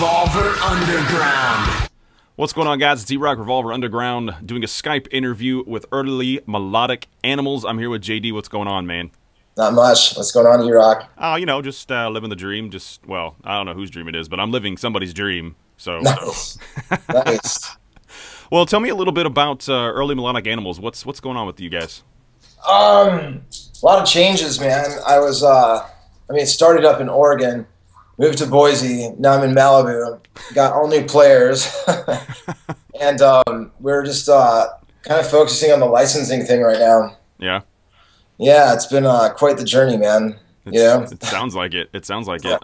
Revolver Underground. What's going on, guys? It's E-Rock, Revolver Underground, doing a Skype interview with Early Melodic Animals. I'm here with JD. What's going on, man? Not much. What's going on, E-Rock? Oh, you know, just living the dream. Just, well, I don't know whose dream it is, but I'm living somebody's dream. So, nice. Nice. Well, tell me a little bit about Early Melodic Animals. What's going on with you guys? A lot of changes, man. It started up in Oregon, moved to Boise. Now I'm in Malibu. Got all new players, and we're just kind of focusing on the licensing thing right now. Yeah. Yeah, it's been quite the journey, man. It sounds like it. It sounds like it.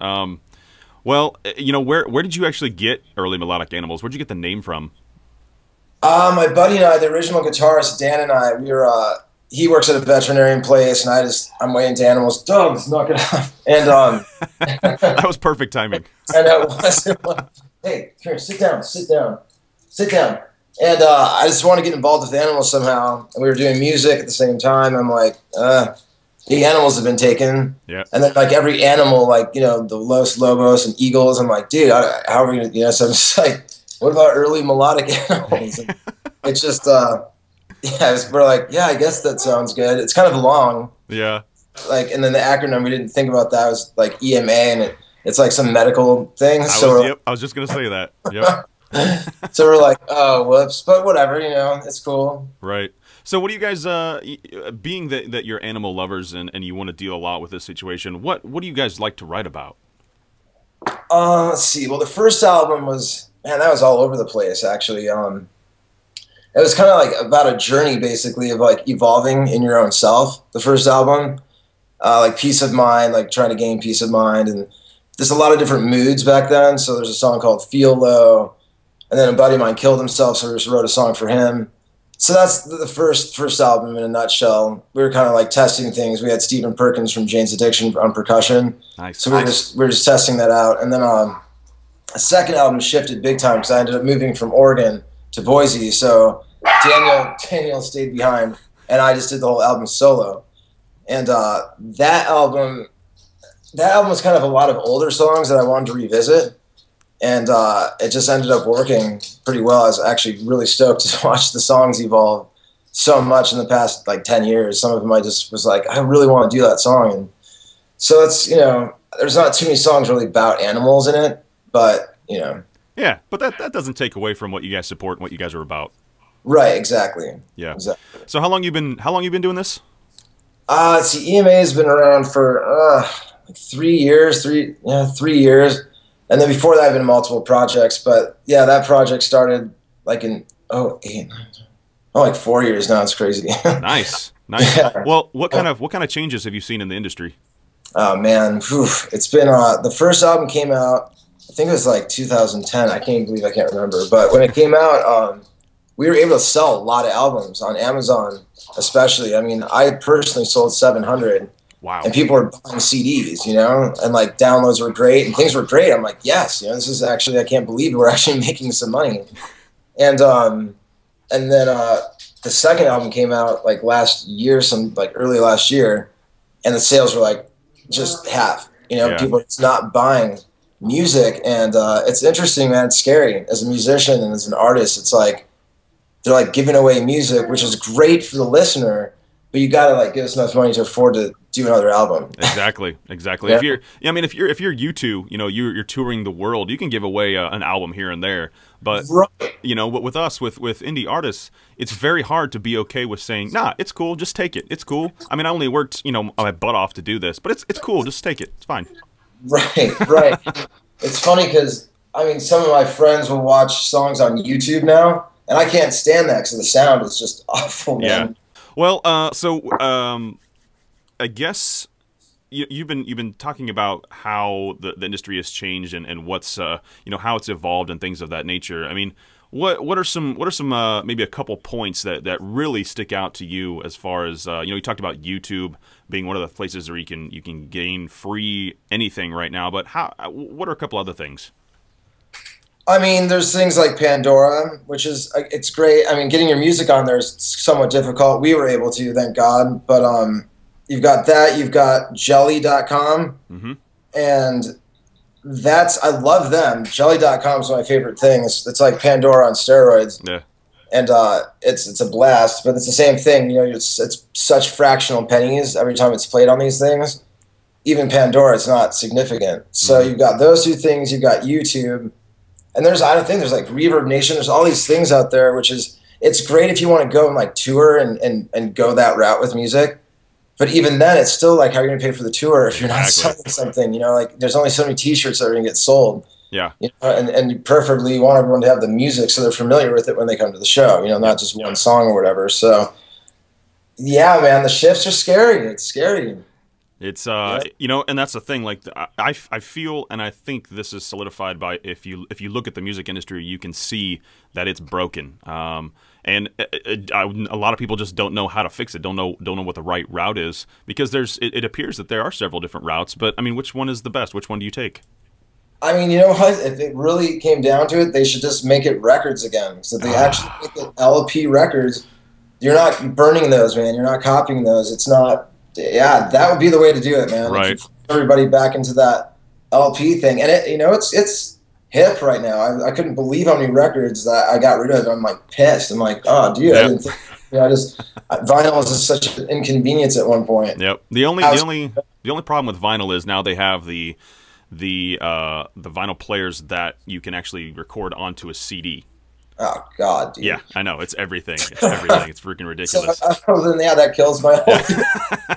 Well, you know, where did you actually get Early Melodic Animals? Where'd you get the name from? My buddy and I, the original guitarist Dan and I, he works at a veterinarian place, and I'm way into animals. Dogs, knock it off. And that was perfect timing. I know it was. Hey, come here, sit down. And I just want to get involved with animals somehow. And we were doing music at the same time. I'm like, the animals have been taken. Yeah. And then like every animal, like, you know, the Los Lobos and eagles. I'm like, dude, how are we gonna, you know? So I'm just like, what about early melodic animals? And it's just, we're like, yeah, I guess that sounds good. It's kind of long. Yeah. Like, and then the acronym, we didn't think about that, was like EMA, and it's like some medical thing. I was just gonna say that. Yep. So we're like, oh, whoops, but whatever, you know, it's cool. Right. So what do you guys, being that you're animal lovers and you want to deal a lot with this situation, what do you guys like to write about? Let's see. Well, the first album was, man, that was all over the place, actually. It was kind of like about a journey, basically, of like evolving in your own self. The first album, like peace of mind, like trying to gain peace of mind, and there's a lot of different moods back then. So there's a song called Feel Low, and then a buddy of mine killed himself, so I just wrote a song for him. So that's the first album in a nutshell. We were kind of like testing things. We had Stephen Perkins from Jane's Addiction on percussion. Nice. So we were just testing that out. And then the second album shifted big time because I ended up moving from Oregon to Boise. So Daniel stayed behind, and I just did the whole album solo. And that album was kind of a lot of older songs that I wanted to revisit. And it just ended up working pretty well. I was actually really stoked to watch the songs evolve so much in the past like 10 years. Some of them I just was like, I really want to do that song. And so it's, you know, there's not too many songs really about animals in it, but, you know. Yeah, but that doesn't take away from what you guys support and what you guys are about. Right, exactly. Yeah. Exactly. So how long you been doing this? Let's see, EMA has been around for like 3 years, 3 years. And then before that, I've been in multiple projects. But yeah, that project started like in like 4 years now. It's crazy. Nice. Yeah. Well, what kind of changes have you seen in the industry? Oh man, it's been the first album came out, I think it was like 2010. I can't remember. But when it came out, we were able to sell a lot of albums on Amazon, especially. I mean, I personally sold 700. Wow. And people were buying CDs, you know, and like downloads were great and things were great. I'm like, yes, you know, this is actually, I can't believe we're actually making some money. And then the second album came out like last year, early last year, and the sales were like just half, you know, people are just not buying music. And it's interesting, man. It's scary as a musician and as an artist. It's like, they're like giving away music, which is great for the listener, but you got to like give us enough money to afford to do another album. Exactly. Yeah. If you're U2, you know, you're touring the world, you can give away an album here and there. But you know, with us, with indie artists, it's very hard to be okay with saying, nah, it's cool, just take it. It's cool. I mean, I only worked, you know, my butt off to do this, but it's cool, just take it. It's fine. Right. It's funny because I mean, some of my friends will watch songs on YouTube now, and I can't stand that because the sound is just awful, man. Yeah. Well, I guess you've been talking about how the industry has changed and what's you know, how it's evolved and things of that nature. I mean, what are some maybe a couple points that really stick out to you as far as you know, you talked about YouTube being one of the places where you can gain free anything right now, but what are a couple other things? I mean, there's things like Pandora, which is, it's great. I mean, getting your music on there is somewhat difficult. We were able to, thank God. But you've got that. You've got jelly.com. Mm-hmm. And I love them. Jelly.com is my favorite thing. It's like Pandora on steroids. Yeah. And it's a blast, but it's the same thing. You know, it's such fractional pennies every time it's played on these things. Even Pandora, it's not significant. So you've got those two things. You've got YouTube, and I think there's like Reverb Nation. There's all these things out there, which is it's great if you want to go and like tour and go that route with music. But even then, it's still like how you're gonna pay for the tour if you're not selling something. You know, like there's only so many T-shirts that are gonna get sold. Yeah. You know, and preferably you want everyone to have the music so they're familiar with it when they come to the show. You know, not just one song or whatever. So, yeah, man, the shifts are scary. It's scary. It's you know, and that's the thing. Like I feel, and I think this is solidified by if you look at the music industry, you can see that it's broken. And a lot of people just don't know how to fix it. Don't know what the right route is, because it appears that there are several different routes. But I mean, which one is the best? Which one do you take? I mean, you know what? If it really came down to it, they should just make it records again. So if they actually make it LP records, you're not burning those, man. You're not copying those. It's not. Yeah, that would be the way to do it, man. Right. Everybody back into that LP thing, and it's hip right now. I couldn't believe how many records that I got rid of. I'm like pissed. I'm like, oh, dude, I didn't think. You know, vinyl was such an inconvenience at one point. Yep. The only problem with vinyl is now they have the vinyl players that you can actually record onto a CD. Oh God, dude. Yeah, I know. It's everything. It's everything. It's freaking ridiculous. So, then, yeah, that kills my whole thing.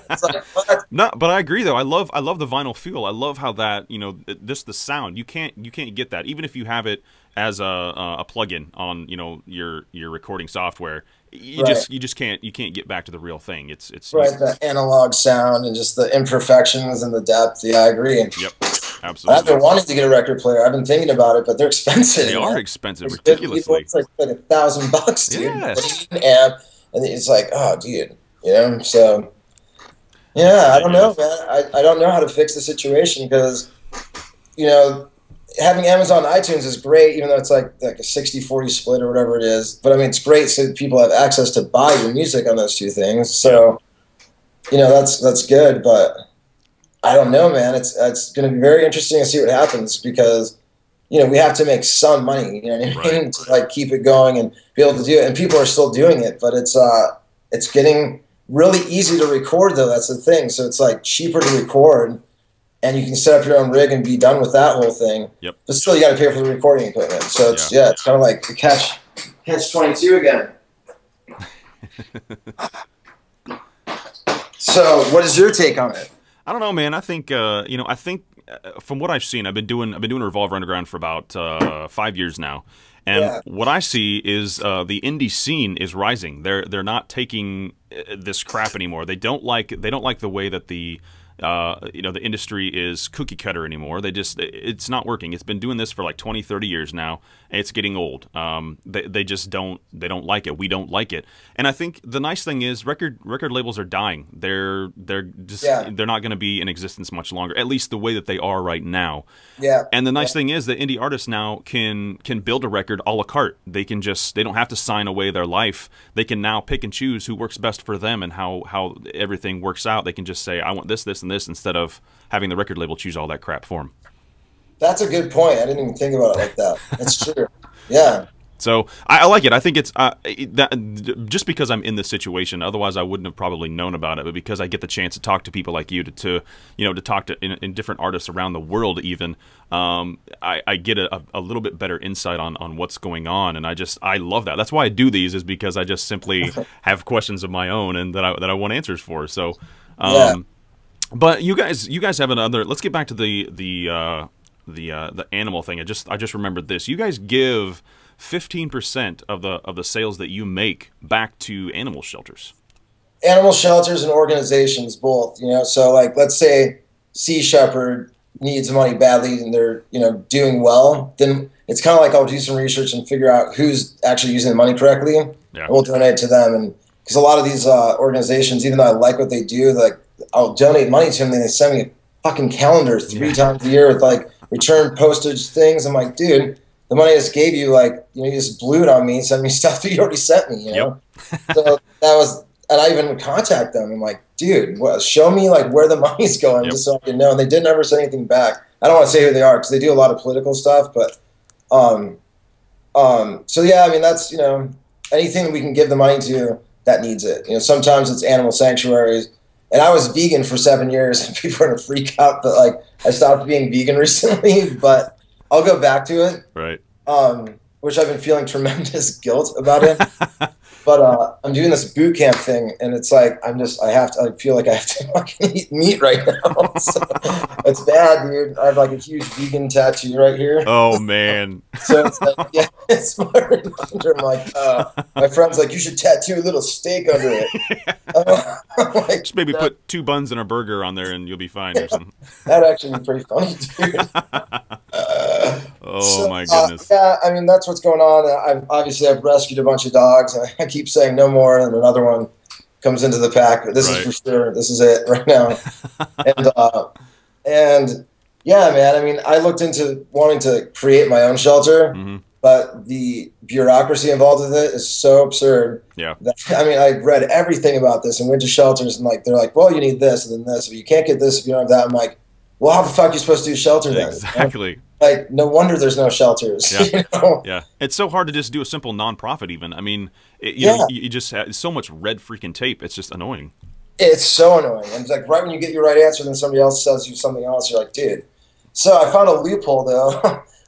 It's like, what? No, but I agree though. I love the vinyl feel. I love how that, you know, this the sound. You can't get that even if you have it as a plugin on, you know, your recording software. You just can't get back to the real thing. It's right, the analog sound and just the imperfections and the depth. Yeah, I agree. Yep, absolutely. I've been wanting to get a record player. I've been thinking about it, but they're expensive. They are expensive, ridiculously. It's like $1,000, dude. Yeah. An amp, and it's like, oh, dude, you know. So, yeah, I don't know, man. I don't know how to fix the situation because, you know, having Amazon iTunes is great, even though it's like a 60-40 split or whatever it is. But I mean, it's great so that people have access to buy your music on those two things. So, you know, that's good. But I don't know, man. It's going to be very interesting to see what happens because, you know, we have to make some money. You know what I mean? To like keep it going and be able to do it. And people are still doing it, but it's getting really easy to record though. That's the thing. So it's like cheaper to record. And you can set up your own rig and be done with that whole thing. Yep. But still, you got to pay for the recording equipment. So it's it's kind of like the catch-22 again. So, what is your take on it? I don't know, man. I think you know. I think from what I've seen, I've been doing Revolver Underground for about 5 years now, and what I see is the indie scene is rising. They're not taking this crap anymore. They don't like the way that the you know, the industry is cookie cutter anymore. It's not working. It's been doing this for like 20, 30 years now. And it's getting old. They just don't like it. We don't like it. And I think the nice thing is record labels are dying. They're not going to be in existence much longer, at least the way that they are right now. Yeah. And the nice thing is that indie artists now can build a record a la carte. They don't have to sign away their life. They can now pick and choose who works best for them and how everything works out. They can just say, I want this, and this, instead of having the record label choose all that crap for them. That's a good point. I didn't even think about it like that. That's true. Yeah. So I like it. I think it's just because I'm in this situation. Otherwise, I wouldn't have probably known about it. But because I get the chance to talk to people like you, to talk to in different artists around the world, even I get a little bit better insight on what's going on, and I love that. That's why I do these, is because I just simply have questions of my own and that I want answers for. So. But you guys have another. Let's get back to the animal thing. I just remembered this. You guys give 15% of the sales that you make back to animal shelters. Animal shelters and organizations both. You know, so like let's say Sea Shepherd needs money badly and they're doing well. Then it's kind of like I'll do some research and figure out who's actually using the money correctly. Yeah. And we'll donate to them. And because a lot of these organizations, even though I like what they do, like I'll donate money to them, and they send me a fucking calendar 3 times a year with like return postage things. I'm like, dude, the money I just gave you, like, you just blew it on me, send me stuff that you already sent me, you know? So that was, and I even would contact them. I'm like, dude, show me like where the money's going just so I can know. And they didn't ever say anything back. I don't want to say who they are because they do a lot of political stuff, but so yeah, I mean that's anything that we can give the money to that needs it. Sometimes it's animal sanctuaries, and I was vegan for 7 years, and people are gonna freak out that like I stopped being vegan recently, but I'll go back to it. Right. Which I've been feeling tremendous guilt about it. But I'm doing this boot camp thing, and it's like I feel like I have to fucking eat meat right now. So it's bad, dude. I have like a huge vegan tattoo right here. Oh man. So it's like, yeah, it's my reminder. I'm like, my friend's like, you should tattoo a little steak under it. I'm like, just maybe put 2 buns and a burger on there, and you'll be fine or something. That'd actually be pretty funny, dude. Oh my goodness. Yeah, I mean that's what's going on. I've rescued a bunch of dogs, and I keep saying no more, and another one comes into the pack. But this is for sure. This is it right now. And yeah, man. I mean, I looked into wanting to create my own shelter, but the bureaucracy involved with it is so absurd. Yeah. I mean, I read everything about this and went to shelters, and like they're like, well, you need this and then this, but you can't get this if you don't have that. I'm like, well, how the fuck are you supposed to do shelter then? Exactly. Like, no wonder there's no shelters. Yeah. Yeah. It's so hard to just do a simple nonprofit even. I mean, you just have so much red freaking tape. It's just annoying. It's so annoying. And it's like right when you get your right answer, then somebody else says you something else. You're like, dude. So I found a loophole, though.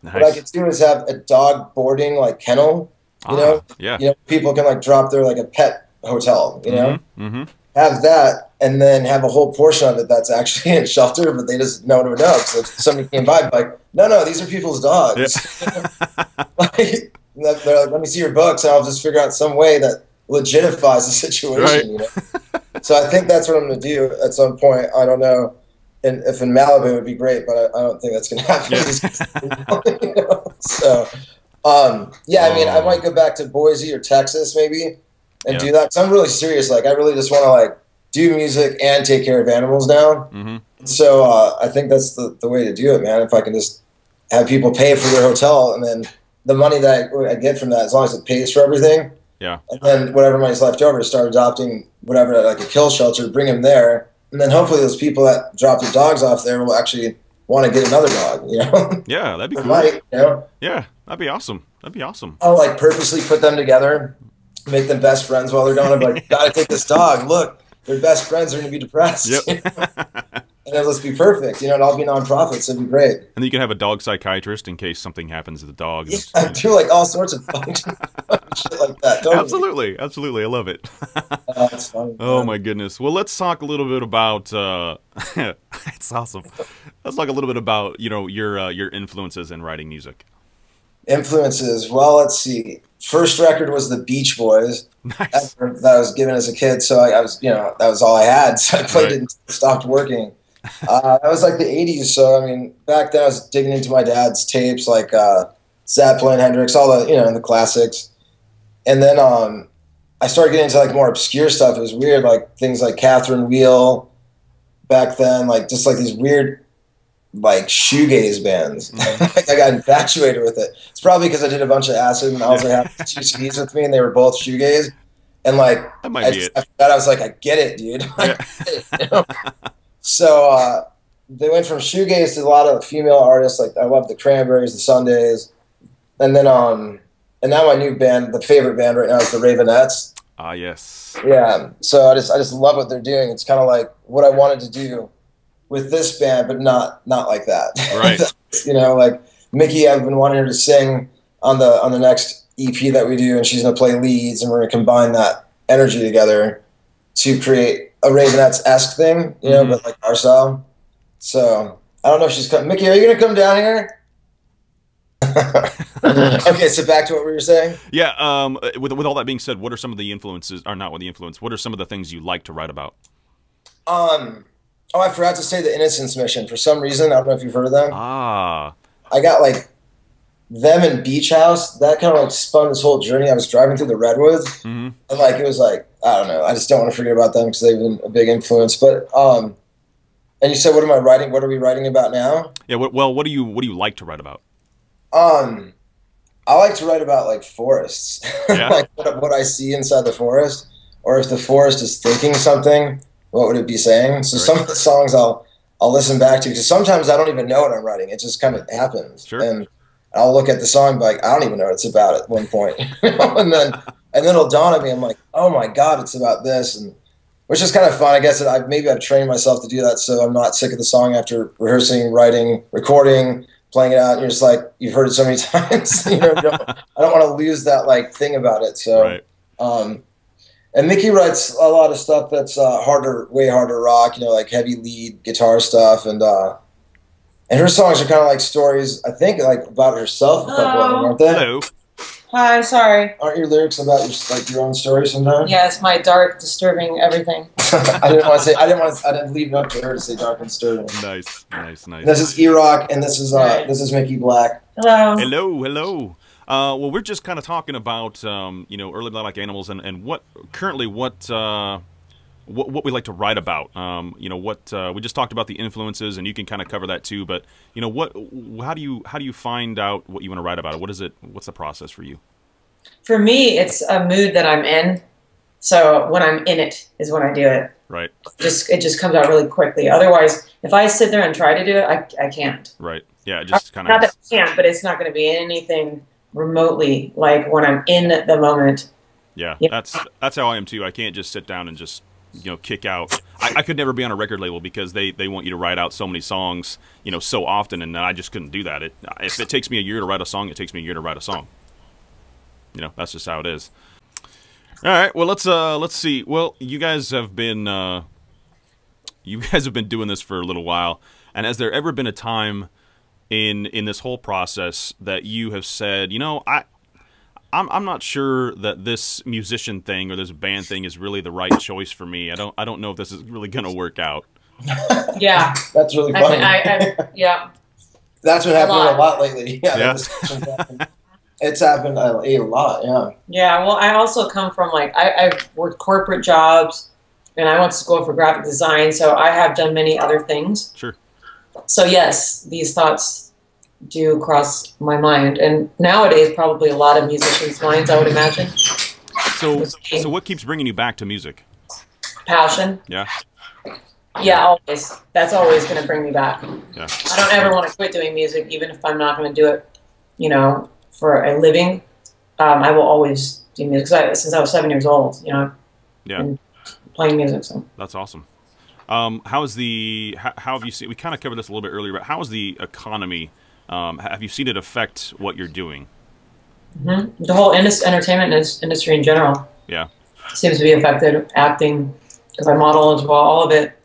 Nice. What I could do is have a dog boarding, like, kennel. Yeah. People can, like, drop their, like, a pet hotel, Have that, and then have a whole portion of it that's actually in shelter, but they just know to know. So if somebody came by, like, no, these are people's dogs. Yeah. Like, they're like, let me see your books, and I'll just figure out some way that legitimifies the situation. Right. So I think that's what I'm going to do at some point. I don't know. And if in Malibu, it would be great, but I don't think that's going to happen. Yeah. So, I mean, I might go back to Boise or Texas maybe and do that. 'Cause I'm really serious. Like, I really just want to, like, do music and take care of animals now. So I think that's the way to do it, man. If I can just have people pay for their hotel, and then the money that I get from that, as long as it pays for everything, and then whatever money's left over, to start adopting whatever, like a kill shelter, bring them there. And then hopefully those people that drop their dogs off there will actually want to get another dog, Yeah, that'd be cool. Might, Yeah, that'd be awesome. That'd be awesome. I'll, like, purposely put them together, make them best friends while they're gone. I'm like, gotta take this dog. Look, their best friends are going to be depressed. Yep. And it'll just be perfect. It'll all be nonprofits. It'd be great. And then you can have a dog psychiatrist in case something happens to the dog. Yeah, I do, like, all sorts of fun shit like that. Totally. Absolutely. Absolutely. I love it. That's funny. Oh, my goodness. Well, let's talk a little bit about it's awesome. Let's talk a little bit about, your influences in writing music. Influences. Well, let's see. First record was the Beach Boys. Nice. That I was given as a kid, so I was, that was all I had. So I played it until it stopped working. That was like the 80s, so I mean, back then I was digging into my dad's tapes, like Zeppelin, Hendrix, all the, the classics. And then I started getting into, like, more obscure stuff. It was weird, like things like Catherine Wheel back then, like just like these weird, like, shoegaze bands. Like, I got infatuated with it. It's probably because I did a bunch of acid and I also had 2 CDs with me, and they were both shoegaze. And, like, that might be it. After that, I was like, I get it, dude. I get it, So they went from shoegaze to a lot of female artists. Like, I love the Cranberries, the Sundays, and then and now my new band, the favorite band right now, is the Ravenettes. Ah, yes. Yeah. So I just love what they're doing. It's kind of like what I wanted to do with this band, but not like that. Right. Like Miki, I've been wanting her to sing on the next EP that we do, and she's gonna play leads, and we're gonna combine that energy together to create a Ravenettes-esque thing, but like our style. So I don't know if she's coming. Miki, are you gonna come down here? Okay, so back to what we were saying. Yeah. With all that being said, what are some of the influences, or not with the influence? What are some of the things you like to write about? Oh, I forgot to say the Innocence Mission. For some reason, I don't know if you've heard of them. Ah. I got, like, them in Beach House. That kind of, like, spun this whole journey. I was driving through the Redwoods, and, like, it was like, I don't know. I just don't want to forget about them because they've been a big influence. But and you said, what am I writing? What are we writing about now? Yeah. What do you like to write about? I like to write about, like, forests, Yeah. Like what I see inside the forest, or if the forest is thinking something, what would it be saying? So some of the songs I'll I'll listen back to, because sometimes I don't even know what I'm writing. It just kind of happens. Sure. And I'll look at the song and be like, I don't even know what it's about at one point. and then it'll dawn on me. I'm like, oh my God, it's about this. And which is kind of fun. I guess maybe I've trained myself to do that so I'm not sick of the song after rehearsing, writing, recording, playing it out. And you're just like, you've heard it so many times. I don't want to lose that like thing about it. So, right. And Miki writes a lot of stuff that's way harder rock, like heavy lead guitar stuff, and her songs are kind of like stories, I think, like about herself. A couple of them, aren't they? Hello. Hi, sorry. Aren't your lyrics about your own story sometimes? Yeah, it's my dark, disturbing everything. I didn't leave it up to her to say dark and disturbing. Nice. This is E-Rock, and this is Mickey Black. Hello. Hello. Well, we're just kind of talking about Early Melodic Animals and what we like to write about. We just talked about the influences, and you can kind of cover that too. But how do you find out what you want to write about? What's the process for you? For me, it's a mood that I'm in. So when I'm in it is when I do it. Right. It just comes out really quickly. Otherwise, if I sit there and try to do it, I can't. Right. Yeah. It just kind of. Not that I can't, but it's not going to be anything remotely like when I'm in the moment. Yeah. That's how I am too. I can't just sit down and just kick out. I could never be on a record label because they want you to write out so many songs, so often, and I just couldn't do that. If it takes me a year to write a song, it takes me a year to write a song. That's just how it is. All right, well let's see. Well, you guys have been doing this for a little while, and has there ever been a time in this whole process that you have said, I'm not sure that this musician thing or this band thing is really the right choice for me. I don't know if this is really going to work out. Yeah, that's really funny. Yeah, that's been happening a lot lately. Yeah. It's happened a lot. Yeah. Yeah. Well, I also come from I've worked corporate jobs, and I went to school for graphic design, so I have done many other things. Sure. So yes, these thoughts do cross my mind, and nowadays probably a lot of musicians' minds, I would imagine. So what keeps bringing you back to music? Passion. Yeah. Yeah, always. That's always going to bring me back. Yeah. I don't ever want to quit doing music, even if I'm not going to do it, for a living. I will always do music since I was 7 years old. Yeah. And playing music. So that's awesome. How have you seen? We kind of covered this a little bit earlier, but how is the economy? Have you seen it affect what you're doing? Mm-hmm. The whole entertainment industry in general. Yeah. Seems to be affected. Acting, because I model as well. All of it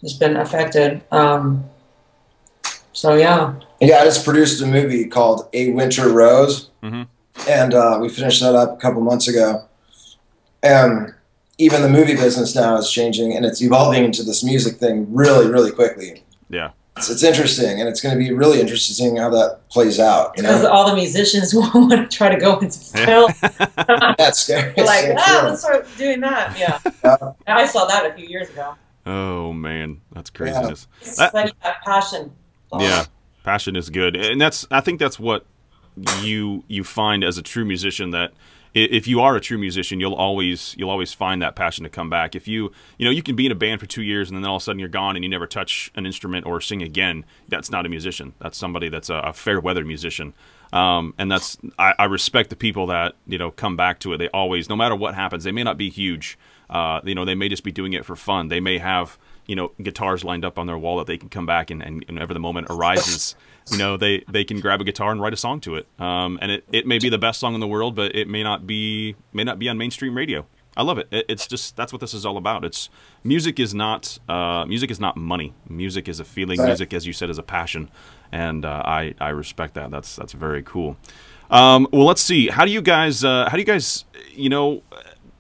has been affected. So yeah. Yeah, I just produced a movie called A Winter Rose, mm-hmm. and we finished that up a couple months ago. And even the movie business now is changing, and it's evolving into this music thing really, really quickly. Yeah. It's interesting, and it's going to be really interesting how that plays out. Because all the musicians want to try to go into film. That's scary. Let's start doing that. Yeah. I saw that a few years ago. Oh man, that's craziness. Yeah. It's like passion. Yeah, passion is good, and I think that's what you find as a true musician, that if you are a true musician, you'll always find that passion to come back. If you can be in a band for 2 years and then all of a sudden you're gone and you never touch an instrument or sing again, that's not a musician. That's somebody that's a fair weather musician. And I respect the people that come back to it. They always, no matter what happens, they may not be huge. They may just be doing it for fun. They may have guitars lined up on their wall that they can come back and whenever the moment arises, they can grab a guitar and write a song to it. And it may be the best song in the world, but it may not be on mainstream radio. I love it. It's just, that's what this is all about. Music is not money. Music is a feeling. Right. Music, as you said, is a passion, and I respect that. That's very cool. Well, let's see. How do you guys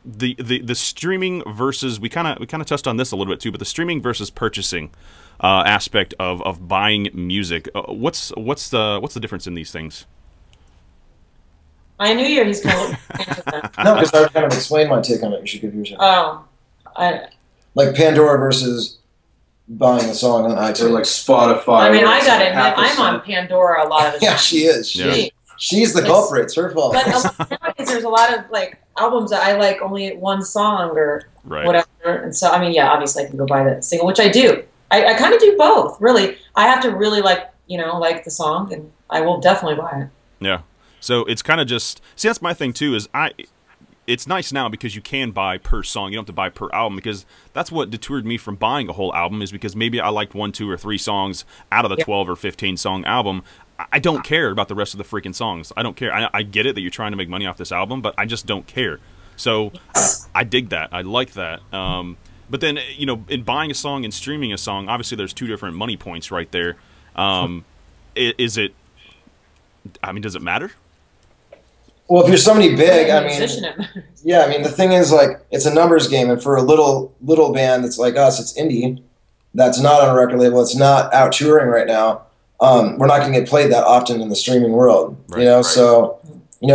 the streaming versus, we kind of touched on this a little bit too, but the streaming versus purchasing aspect of buying music. What's the difference in these things? I knew he's going to look into that. No, because I was kind of explain my take on it. You should give yours. Like Pandora versus buying a song on iTunes. Or like Spotify. I mean, I got to admit, I'm on Pandora a lot of the time. Yeah, she is. She's the culprit. It's her fault. But nowadays, there's a lot of albums that I like only one song or whatever. And so, I mean, yeah, obviously I can go buy the single, which I do. I kind of do both, really. I have to really like the song, and I will definitely buy it. Yeah. So it's kind of just see that's my thing too. Is it's nice now because you can buy per song. You don't have to buy per album because that's what deterred me from buying a whole album is because maybe I liked 1, 2, or 3 songs out of the 12 or 15 song album. I don't care about the rest of the freaking songs. I don't care. I get it that you're trying to make money off this album, but I just don't care. So I dig that. I like that. But then, in buying a song and streaming a song, obviously there's 2 different money points right there. Does it matter? Well, if you're somebody big, I mean, yeah, I mean, the thing is, like, it's a numbers game, and for a little band that's like us, it's indie, that's not on a record label, it's not out touring right now, we're not going to get played that often in the streaming world, so,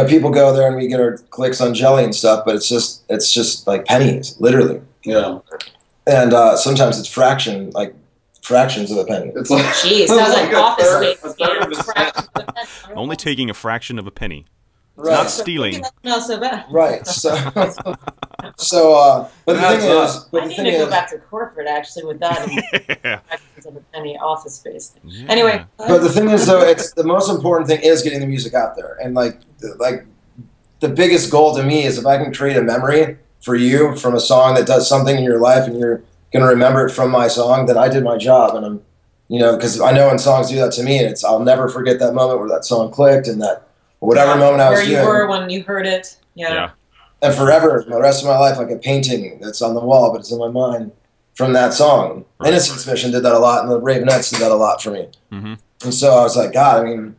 people go there and we get our clicks on Jelly and stuff, but it's just like pennies, literally, and sometimes it's fractions of a penny. It's like, jeez, sounds like Office Space. Only taking a fraction of a penny. Right. Not stealing. Not so bad. Right. But the thing is, I need to go back to corporate actually with that. Yeah. Of a penny Office Space thing. Yeah. Anyway. But the thing is, though, it's the most important thing is getting the music out there, and like the biggest goal to me is if I can create a memory for you from a song that does something in your life, and you're gonna remember it from my song, then I did my job, and I'm, because I know when songs do that to me, and I'll never forget that moment where that song clicked and that. Whatever moment I was doing. Where you were when you heard it. Yeah. And forever, the rest of my life, like a painting that's on the wall, but it's in my mind from that song. Right. Innocence Mission did that a lot, and the Ravenettes did that a lot for me. Mm-hmm. And so I was like, God, I mean,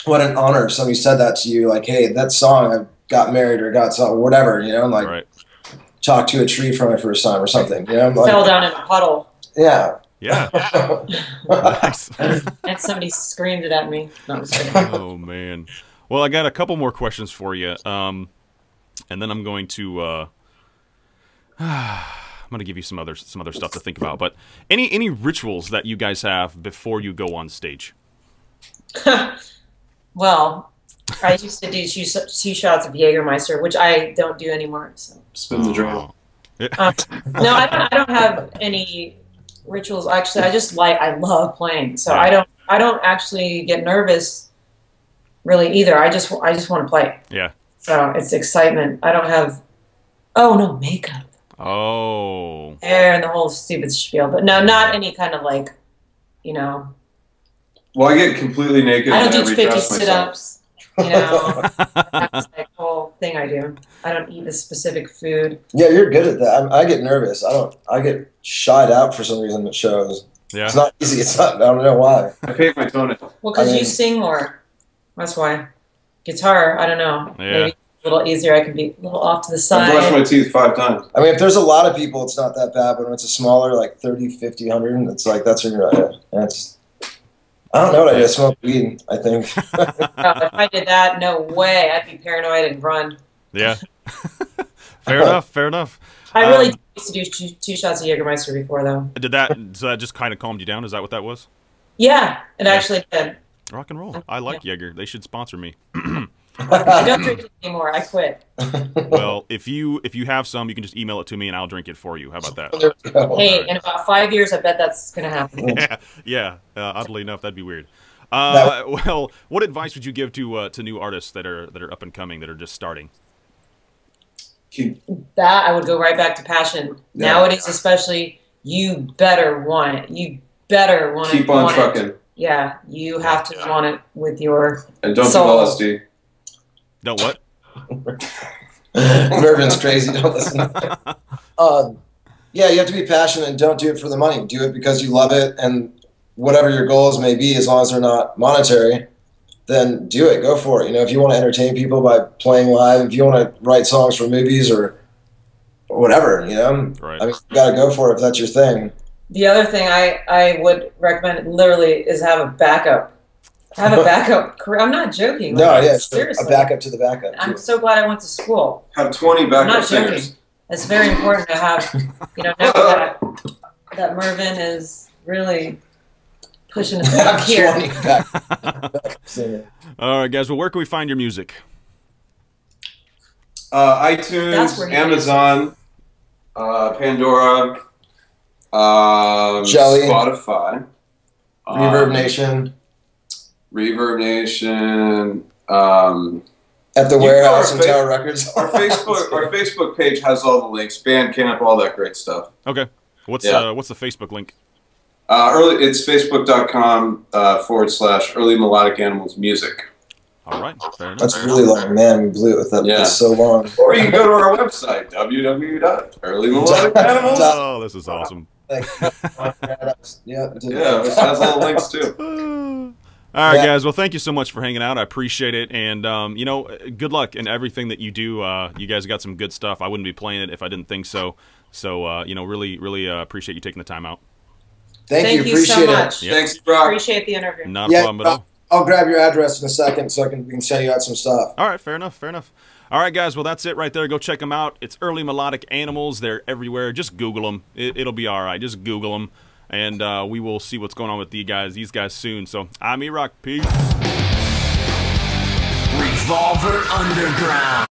what an honor if somebody said that to you, like, hey, that song, I got married or got something, whatever, like talked to a tree for my first time or something. Like, fell down in a puddle. Yeah. Yeah. Nice. And somebody screamed it at me. No, I'm just kidding. Oh, man. Well, I got a couple more questions for you, and then I'm going to give you some other stuff to think about. But any rituals that you guys have before you go on stage? Well, I used to do 2 shots of Jägermeister, which I don't do anymore. So. Spin the drain. No, I don't have any rituals. Actually, I love playing, so I don't actually get nervous. Really, either I just want to play. Yeah. So it's excitement. I don't have. Makeup. Oh. Hair and the whole stupid spiel, but no, not any kind of like, Well, I get completely naked. I don't do 50 sit-ups. That's the whole thing I do. I don't eat a specific food. Yeah, you're good at that. I get nervous. I get shied out for some reason at shows. Yeah. It's not easy. I don't know why. I paid my toenail. Well, because you sing more. That's why. Guitar, I don't know. Yeah. Maybe a little easier. I can be a little off to the side. I brushed my teeth 5 times. I mean, if there's a lot of people, it's not that bad. But when it's a smaller, like 30, 50, 100, it's like that's when you're like, I don't know what I do. I smoke weed, I think. If I did that, no way. I'd be paranoid and run. Yeah. Fair enough. Fair enough. I really used to do 2 shots of Jägermeister before, though. So that just kind of calmed you down? Is that what that was? Yeah, it actually did. Rock and roll. I like Jaeger. They should sponsor me. I don't drink it anymore. I quit. Well, if you have some, you can just email it to me and I'll drink it for you. How about that? Hey, in about 5 years, I bet that's going to happen. Yeah. Oddly enough, that'd be weird. Well, what advice would you give to new artists that are up and coming, that are just starting? That I would go right back to passion. Yeah. Nowadays, especially, you better want it. You better want it. Keep on trucking. Yeah, you have to want it with your And don't soul. do LSD. Don't what? Mervin's crazy. Don't listen. Yeah, you have to be passionate and don't do it for the money. Do it because you love it, and whatever your goals may be, as long as they're not monetary, then do it. Go for it. If you want to entertain people by playing live, if you want to write songs for movies or whatever, Right. I mean, you got to go for it if that's your thing. The other thing I would recommend literally is have a backup. Have a backup career. I'm not joking. No, yeah, seriously. A backup to the backup. I'm so glad I went to school. Have 20 backup singers. Joking. It's very important to have, know that Mervin is really pushing us back here. All right, guys. Well, where can we find your music? iTunes, Amazon, Pandora. Jelly. Spotify. Reverb Nation. Reverb Nation. At the warehouse in Tower Records. Our Facebook page has all the links, Bandcamp, all that great stuff. Okay. What's the Facebook link? It's facebook.com/Early Melodic Animals Music. All right, fair enough. That's really long, man. We blew it with that. Yeah. It's so long. Or you can go to our website, www.earlymelodicanimalz. Oh, this is awesome. Yeah, it has all the links too. All right, guys. Well, thank you so much for hanging out. I appreciate it, and good luck in everything that you do. You guys got some good stuff. I wouldn't be playing it if I didn't think so. So, really appreciate you taking the time out. Thank you. Appreciate so much. it. Yep. Thanks, Brock. Appreciate the interview. Not a problem at all. I'll grab your address in a second so we can send you out some stuff. All right, fair enough. All right, guys. Well, that's it right there. Go check them out. It's Early Melodic Animals. They're everywhere. Just Google them. It'll be all right. Just Google them. And we will see what's going on with these guys soon. So I'm E-Rock. Peace. Revolver Underground.